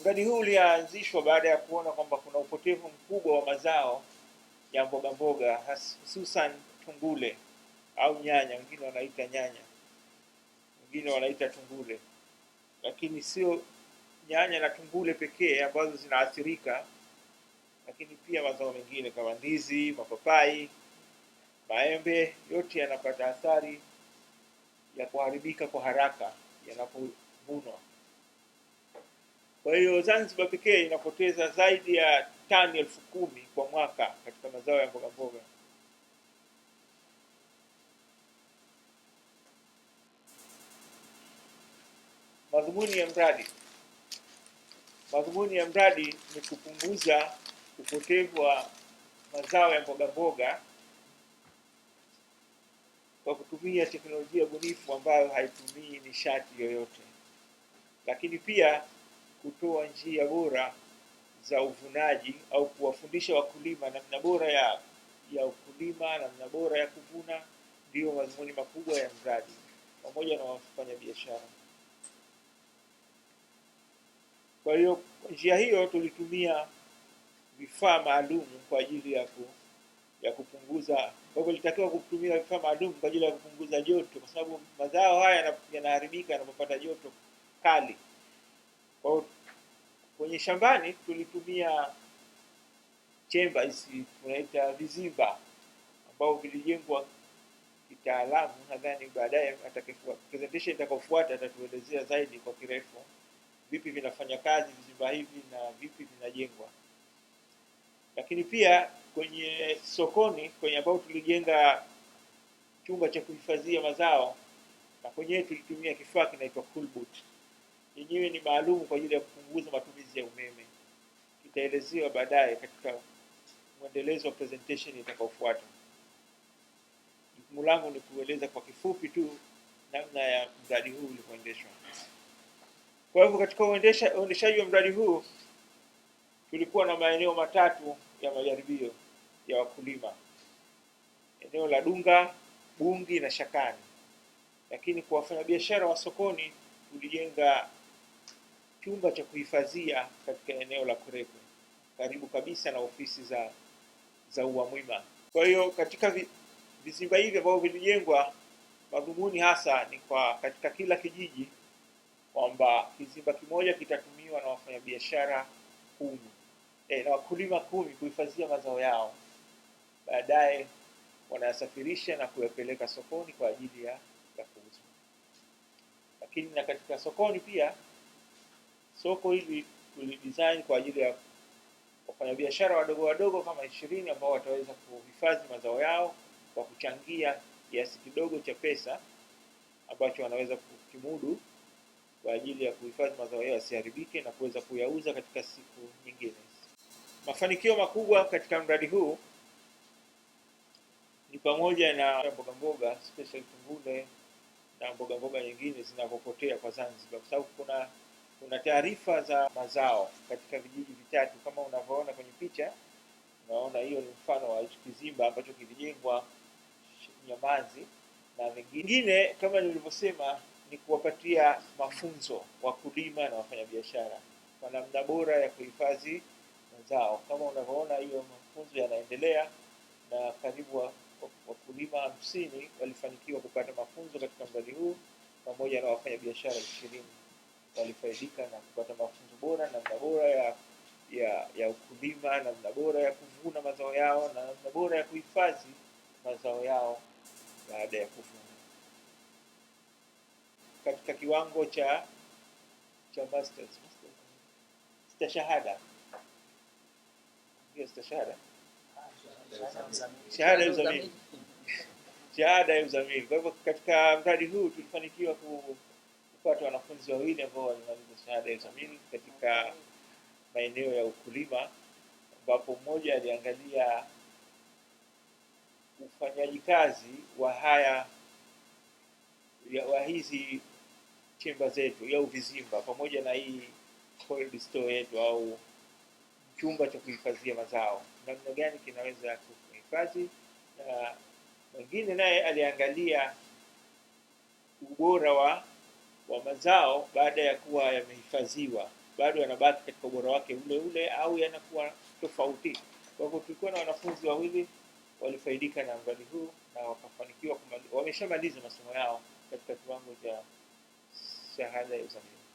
Mradi huu ulianzishwa baada ya kuona kwamba kuna upotevu mkubwa wa mazao ya mboga mboga, hususan tungule au nyanya, wengine wanaita nyanya, wengine wanaita tungule. Lakini sio nyanya na tungule pekee ambazo zinaathirika, lakini pia mazao mengine kama ndizi, mapapai, maembe, yote yanapata athari ya kuharibika kwa haraka yanapovunwa. Kwa hiyo Zanzibar pekee inapoteza zaidi ya tani 10,000 kwa mwaka katika mazao ya mboga mboga. Madhumuni ya mradi ni kupunguza upotevu wa mazao ya mboga mboga kwa kutumia teknolojia bunifu ambayo haitumii nishati yoyote, lakini pia kutoa njia bora za uvunaji au kuwafundisha wakulima namna bora ya ukulima, namna bora ya kuvuna. Ndiyo madhumuni makubwa ya mradi, pamoja na wafanyabiashara. Kwa hiyo kwa njia hiyo tulitumia vifaa maalum kwa ajili ya kupunguza, kwa hivyo ilitakiwa kutumia vifaa maalum kwa ajili ya kupunguza joto, kwa sababu mazao haya yanaharibika yanapopata joto kali. Kwa hiyo kwenye shambani tulitumia chemba hizi tunaita vizimba, ambao vilijengwa kitaalamu. Nadhani baadaye presentation itakayofuata atatuelezea zaidi kwa kirefu vipi vinafanya kazi vizimba hivi na vipi vinajengwa. Lakini pia kwenye sokoni, kwenye ambao tulijenga chumba cha kuhifadhia mazao, na kwenyewe tulitumia kifaa kinaitwa cool boot. Yenyewe ni maalum kwa ajili ya kupunguza matumizi ya umeme. Kitaelezewa baadaye katika mwendelezo wa presentation itakayofuata. Jukumu langu ni kueleza kwa kifupi tu namna ya mradi huu ulivyoendeshwa. Kwa hivyo katika uendeshaji wa mradi huu tulikuwa na maeneo matatu ya majaribio ya wakulima: eneo la Dunga, Bungi na Shakani. Lakini kwa wafanyabiashara wa sokoni tulijenga chumba cha kuhifadhia katika eneo la Kurekwe, karibu kabisa na ofisi za UWAMWIMA. Kwa hiyo katika vizimba hivi ambavyo vilijengwa, madhumuni hasa ni kwa katika kila kijiji kwamba kizimba kimoja kitatumiwa na wafanyabiashara 10 na wakulima 10 kuhifadhia mazao yao. Baadaye wanayasafirisha na kuyapeleka sokoni kwa ajili ya kuuza. Lakini na katika sokoni pia, soko hili tulidesign kwa ajili ya wafanyabiashara wadogo wadogo kama 20 ambao wataweza kuhifadhi mazao yao kwa kuchangia kiasi kidogo cha pesa ambacho wanaweza kukimudu kwa ajili ya kuhifadhi mazao yao yasiharibike na kuweza kuyauza katika siku nyingine. Mafanikio makubwa katika mradi huu ni pamoja na mboga mboga, especially tungule na mboga mboga nyingine zinapopotea kwa Zanzibar, kwa sababu kuna taarifa za mazao katika vijiji vitatu kama unavyoona kwenye picha. Unaona hiyo ni mfano wa kizimba ambacho kilijengwa Nyamazi, na vingine kama nilivyosema ni kuwapatia mafunzo wakulima na wafanyabiashara kwa namna bora ya kuhifadhi mazao. Kama unavyoona hiyo mafunzo yanaendelea, na karibu wakulima 50 walifanikiwa kupata mafunzo katika mradi huu, pamoja na wafanyabiashara 20 walifaidika na kupata mafunzo bora, namna bora ya ukulima, namna bora ya kuvuna mazao yao, na namna bora ya kuhifadhi mazao yao baada ya kuvuna. Katika kiwango cha stashahada, shahada ya uzamili. Shahada ya uzamili. Kwa hivyo katika mradi huu tulifanikiwa kupata wanafunzi 2 ambao walimaliza shahada ya uzamili katika maeneo ya ukulima, ambapo mmoja aliangalia ufanyaji kazi wa hizi chemba zetu au vizimba, pamoja na hii cold store yetu au chumba cha kuhifadhia mazao, namna gani kinaweza kuhifadhi. Na mwingine naye aliangalia ubora wa mazao baada ya kuwa yamehifadhiwa, bado yanabaki katika ubora wake ule ule au yanakuwa tofauti. Kwa hivyo tulikuwa na wanafunzi wawili walifaidika na mradi huu na wakafanikiwa wameshamaliza masomo yao katika kiwango cha shahada ya uzamili.